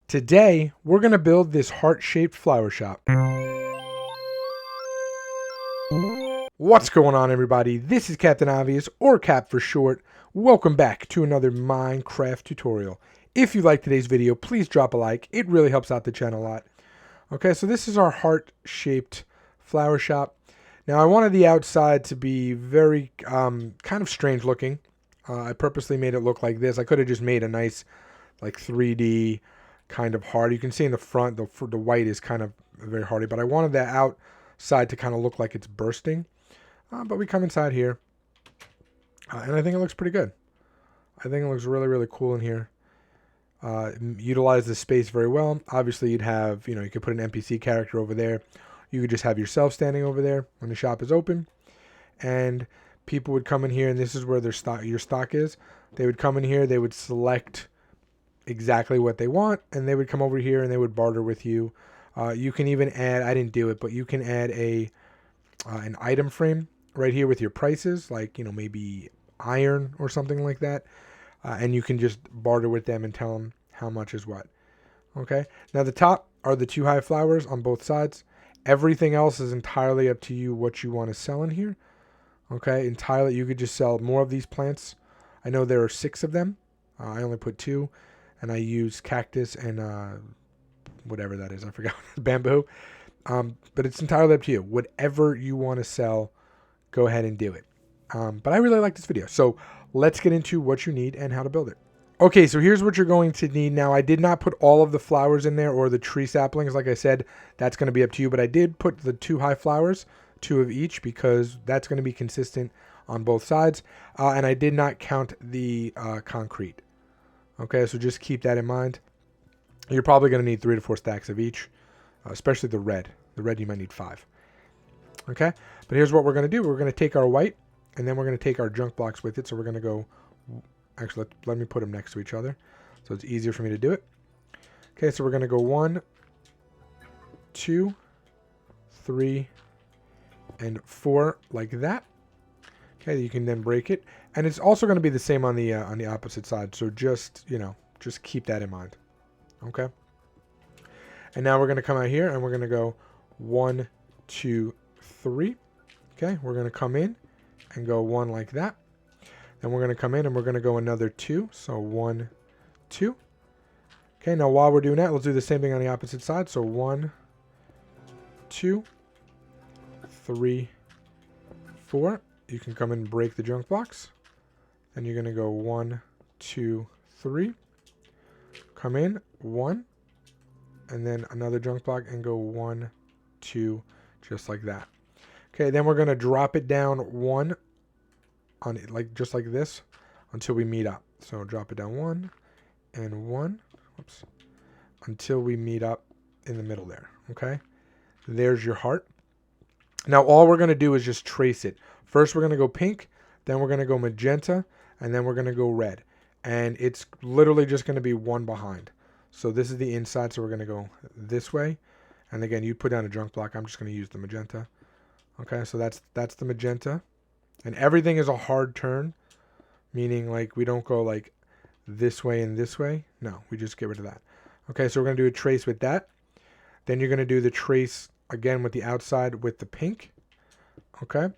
Today, we're going to build this heart-shaped flower shop. What's going on, everybody? This is Captain Obvious, or Cap for short. Welcome back to another Minecraft tutorial. If you like today's video, please drop a like. It really helps out the channel a lot. Okay, so this is our heart-shaped flower shop. Now, I wanted the outside to be very kind of strange looking. I purposely made it look like this. I could have just made a nice, like 3D kind of heart. You can see in the front, the white is kind of very hearty, but I wanted that outside to kind of look like it's bursting. But we come inside here, and I think it looks pretty good. I think it looks really, really cool in here. Utilize the space very well. Obviously, you'd have, you could put an NPC character over there. You could just have yourself standing over there when the shop is open, and people would come in here, and this is where your stock is. They would come in here, they would select exactly what they want, and they would come over here and they would barter with you. You can even add, I didn't do it, but you can add an item frame right here with your prices, like maybe iron or something like that, and you can just barter with them and tell them how much is what. Okay, now the top are the 2 high flowers on both sides. Everything else is entirely up to you what you want to sell in here. Okay, entirely. You could just sell more of these plants. I know there are 6 of them. I only put 2. And I use cactus and whatever that is. I forgot. Bamboo. But it's entirely up to you. Whatever you want to sell, go ahead and do it. But I really like this video. So let's get into what you need and how to build it. Okay, so here's what you're going to need. Now, I did not put all of the flowers in there or the tree saplings. Like I said, that's going to be up to you. But I did put the 2 high flowers, 2 of each, because that's going to be consistent on both sides. And I did not count the concrete. Okay, so just keep that in mind. You're probably going to need 3 to 4 stacks of each, especially the red. The red, you might need 5. Okay, but here's what we're going to do. We're going to take our white, and then we're going to take our junk blocks with it. So we're going to go, actually, let me put them next to each other so it's easier for me to do it. Okay, so we're going to go 1, 2, 3, and 4 like that. Okay, you can then break it. And it's also going to be the same on the opposite side. So just keep that in mind. Okay. And now we're going to come out here and we're going to go 1, 2, 3. Okay, we're going to come in and go 1 like that. Then we're going to come in and we're going to go another 2. So 1, 2. Okay, now while we're doing that, let's do the same thing on the opposite side. So 1, 2, 3, 4. You can come and break the junk blocks. Then you're going to go 1, 2, 3. Come in, 1. And then another junk block and go 1, 2, just like that. Okay, then we're going to drop it down 1 on it, just like this, until we meet up. So drop it down 1 and 1. Whoops. Until we meet up in the middle there. Okay, there's your heart. Now all we're going to do is just trace it. First we're going to go pink, then we're going to go magenta, and then we're going to go red. And it's literally just going to be 1 behind. So this is the inside, so we're going to go this way. And again, you put down a junk block. I'm just going to use the magenta. Okay, so that's the magenta. And everything is a hard turn, meaning like we don't go like this way and this way. No, we just get rid of that. Okay, so we're going to do a trace with that. Then you're going to do the trace again with the outside with the pink. Okay.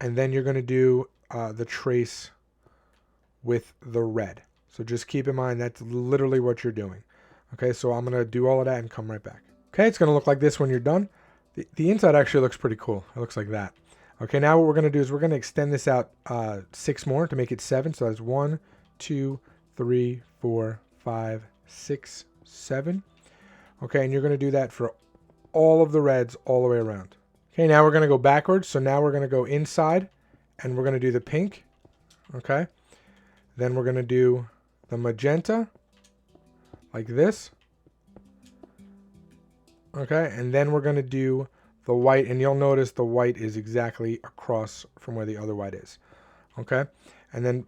And then you're going to do the trace with the red. So just keep in mind that's literally what you're doing. Okay, so I'm going to do all of that and come right back. Okay, it's going to look like this when you're done. The inside actually looks pretty cool. It looks like that. Okay, now what we're going to do is we're going to extend this out 6 more to make it 7. So that's 1, 2, 3, 4, 5, 6, 7. Okay, and you're going to do that for all of the reds all the way around. Okay, now we're going to go backwards. So now we're going to go inside and we're going to do the pink. Okay. Then we're going to do the magenta like this. Okay. And then we're going to do the white. And you'll notice the white is exactly across from where the other white is. Okay. And then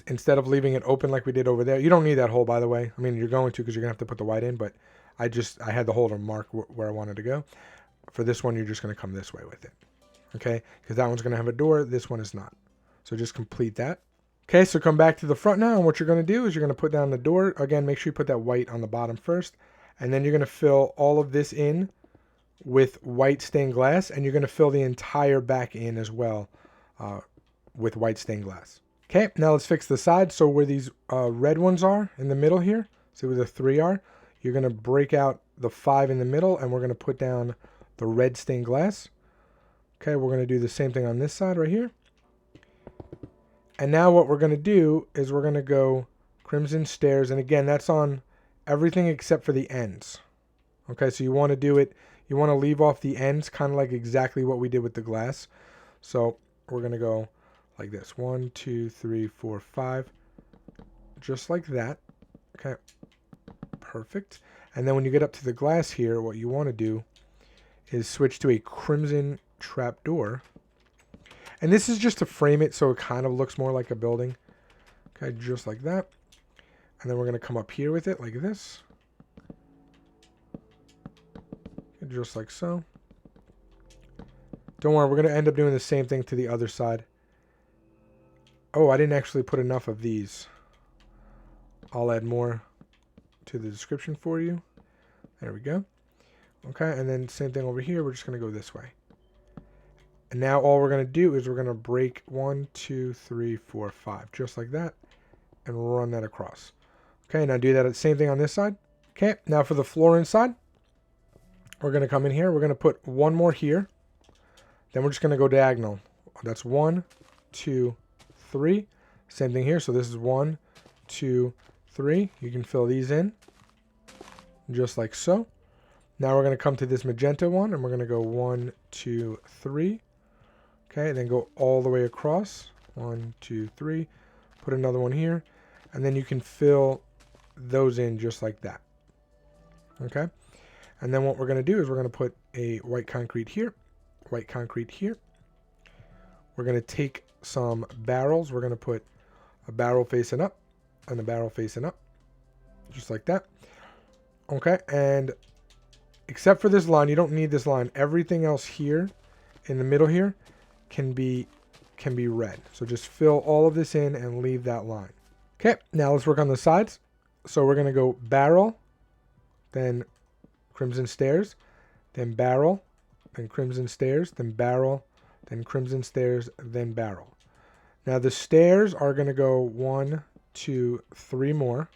instead of leaving it open like we did over there, you don't need that hole, by the way. I mean, you're going to because you're going to have to put the white in. But I had the hole to mark where I wanted to go. For this one, you're just going to come this way with it. Okay? Because that one's going to have a door. This one is not. So just complete that. Okay, so come back to the front now, and what you're going to do is you're going to put down the door. Again, make sure you put that white on the bottom first, and then you're going to fill all of this in with white stained glass, and you're going to fill the entire back in as well with white stained glass. Okay, now let's fix the sides. So where these red ones are in the middle here, see where the 3 are, you're going to break out the 5 in the middle, and we're going to put down the red stained glass. Okay, we're going to do the same thing on this side right here. And now what we're going to do is we're going to go crimson stairs. And again, that's on everything except for the ends. Okay, so you want to do it, you want to leave off the ends, kind of like exactly what we did with the glass. So we're going to go like this. 1, 2, 3, 4, 5. Just like that. Okay, perfect. And then when you get up to the glass here, what you want to do is switch to a crimson trapdoor. And this is just to frame it so it kind of looks more like a building. Okay, just like that. And then we're going to come up here with it like this. Okay, just like so. Don't worry, we're going to end up doing the same thing to the other side. Oh, I didn't actually put enough of these. I'll add more to the description for you. There we go. Okay, and then same thing over here. We're just going to go this way. And now all we're going to do is we're going to break 1, 2, 3, 4, 5. Just like that. And run that across. Okay, now do that same thing on this side. Okay, now for the floor inside, we're going to come in here. We're going to put one more here. Then we're just going to go diagonal. That's 1, 2, 3. Same thing here. So this is 1, 2, 3. You can fill these in. Just like so. Now we're going to come to this magenta one. And we're going to go 1, 2, 3. Okay, and then go all the way across. 1, 2, 3. Put another one here. And then you can fill those in just like that. Okay. And then what we're going to do is we're going to put a white concrete here. White concrete here. We're going to take some barrels. We're going to put a barrel facing up and a barrel facing up. Just like that. Okay. And except for this line, you don't need this line. Everything else here in the middle here can be red. So just fill all of this in and leave that line. Okay, now let's work on the sides. So we're going to go barrel, then crimson stairs, then barrel, then crimson stairs, then barrel, then crimson stairs, then barrel. Now the stairs are going to go 1, 2, 3 more.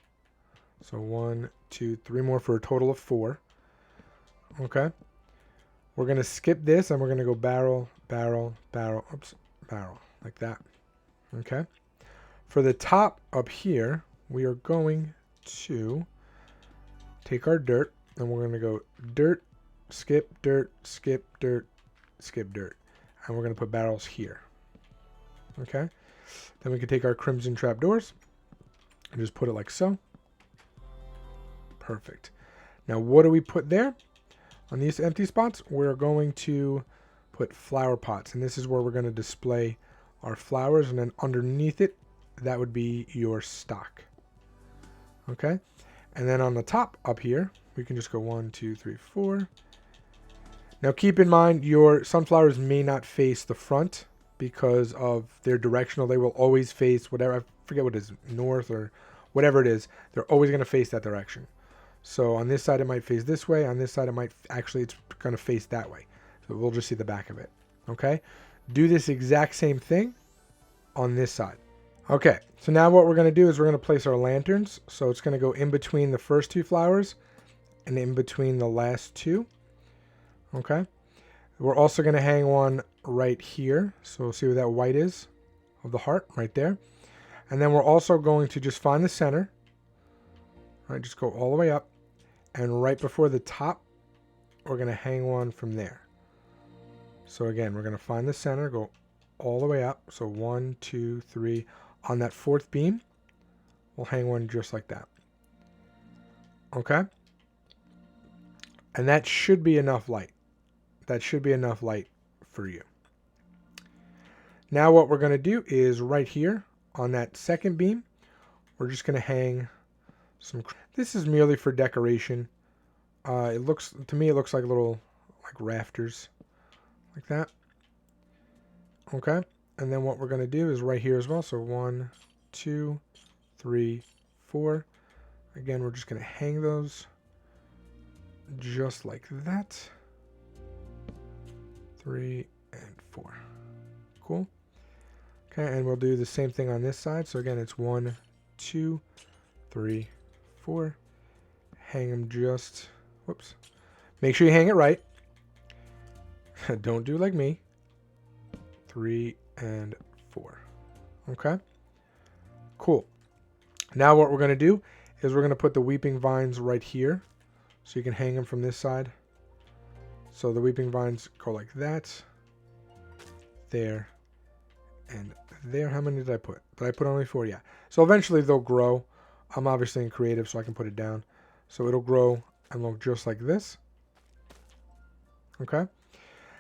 So 1, 2, 3 more for a total of 4. Okay. We're going to skip this and we're going to go barrel, barrel, barrel, oops, barrel, like that. Okay. For the top up here, we are going to take our dirt and we're going to go dirt, skip, dirt, skip, dirt, skip, dirt. And we're going to put barrels here. Okay. Then we can take our crimson trapdoors and just put it like so. Perfect. Now what do we put there? On these empty spots, we're going to put flower pots. And this is where we're going to display our flowers. And then underneath it, that would be your stock. Okay. And then on the top up here, we can just go 1, 2, 3, 4. Now keep in mind your sunflowers may not face the front because of their directional. They will always face whatever, I forget what it is, north or whatever it is. They're always going to face that direction. So on this side, it might face this way. On this side, it might actually, it's going to face that way. So we'll just see the back of it. Okay. Do this exact same thing on this side. Okay. So now what we're going to do is we're going to place our lanterns. So it's going to go in between the first 2 flowers and in between the last 2. Okay. We're also going to hang one right here. So we'll see where that white is of the heart right there. And then we're also going to just find the center. All right. Just go all the way up. And right before the top, we're going to hang one from there. So again, we're going to find the center, go all the way up. So 1, 2, 3. On that 4th beam, we'll hang one just like that. Okay? And that should be enough light. That should be enough light for you. Now what we're going to do is right here on that 2nd beam, we're just going to hang some. This is merely for decoration. It looks, to me, it looks like little like rafters like that. Okay. And then what we're going to do is right here as well. So 1, 2, 3, 4. Again, we're just going to hang those just like that. 3 and 4. Cool. Okay, and we'll do the same thing on this side. So again, it's 1, 2, 3, 4. Hang them just, whoops. Make sure you hang it right. Don't do like me. 3 and 4. Okay. Cool. Now what we're going to do is we're going to put the weeping vines right here. So you can hang them from this side. So the weeping vines go like that. There. And there. How many did I put? Did I put only 4? Yeah. So eventually they'll grow. I'm obviously in creative, so I can put it down. So it'll grow and look just like this. Okay.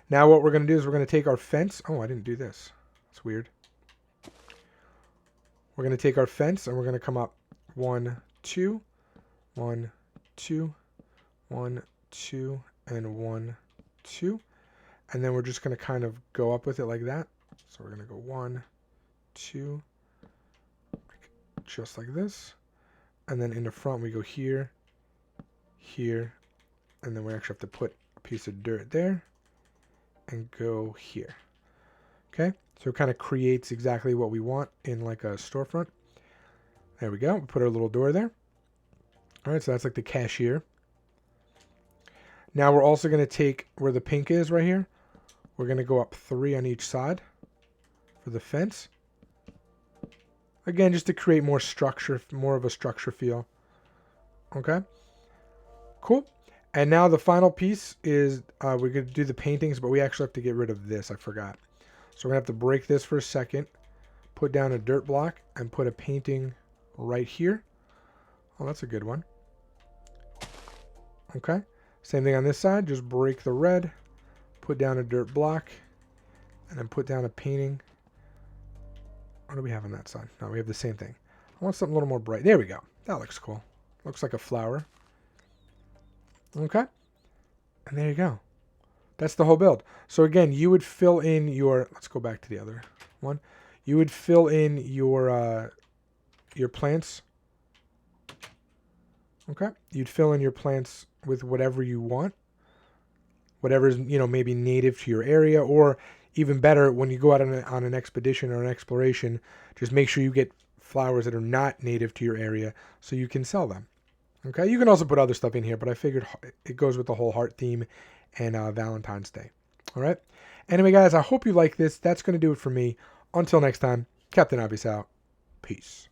Now what we're going to do is we're going to take our fence. Oh, I didn't do this. That's weird. We're going to take our fence and we're going to come up 1, 2, 1, 2, 1, 2, and 1, 2. And then we're just going to kind of go up with it like that. So we're going to go 1, 2, just like this. And then in the front we go here, here, and then we actually have to put a piece of dirt there and go here. Okay, so it kind of creates exactly what we want in like a storefront. There we go. We put our little door there. All right, so that's like the cashier. Now we're also going to take where the pink is right here. We're going to go up 3 on each side for the fence. Again, just to create more structure, more of a structure feel. Okay, cool. And now the final piece is we're going to do the paintings, but we actually have to get rid of this. I forgot. So we're going to have to break this for a second, put down a dirt block, and put a painting right here. Oh, that's a good one. Okay. Same thing on this side. Just break the red, put down a dirt block, and then put down a painting. What do we have on that side? No, we have the same thing. I want something a little more bright. There we go. That looks cool. Looks like a flower. Okay. And there you go. That's the whole build. So again, you would fill in your, let's go back to the other one. You would fill in your plants. Okay. You'd fill in your plants with whatever you want. Whatever's, maybe native to your area, or even better, when you go out on an expedition or an exploration, just make sure you get flowers that are not native to your area so you can sell them. Okay, you can also put other stuff in here, but I figured it goes with the whole heart theme and Valentine's Day. All right. Anyway, guys, I hope you like this. That's going to do it for me. Until next time, Captain Obvious out. Peace.